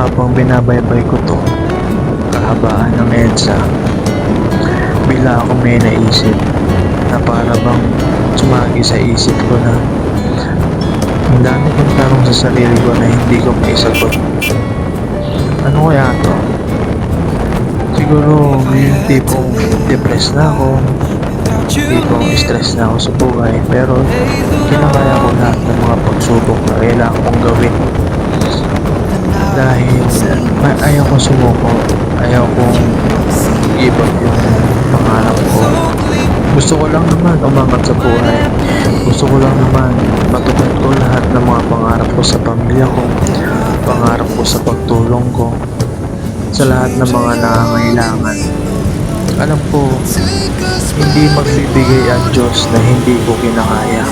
habang binabaybay ko to, kahabaan ng EDSA, bigla ako may naisip na para bang sumagi sa isip ko na ang dami kong tanong sa sarili ko na hindi ko maisagot. Ano kaya to? Siguro yung tipong depressed na ako, tipong stress na ako sa buhay, pero kinakaya ko lahat ng mga pagsubok na kailangan kong gawin. Dahil ayaw kong sumuko, ayaw kong give up yung pangarap ko. Gusto ko lang naman umangat sa buhay. Gusto ko lang naman matupad ko lahat ng mga pangarap ko sa pamilya ko, pangarap ko sa pagtulong ko sa lahat ng mga nangangailangan. Alam ko, hindi magbibigay ang Diyos na hindi ko kinakaya.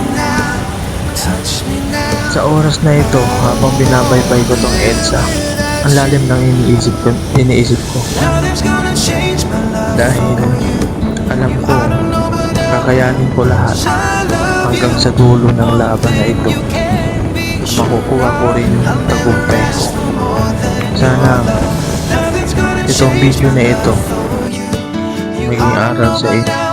Sa oras na ito, habang binabaybay ko tong EDSA, ang lalim ng iniisip ko. Dahil alam ko, kakayanin ko lahat hanggang sa dulo ng laban na ito. Makukuha ko rin yung tagumpay ko. Sana itong video na ito maging aral sa inyo.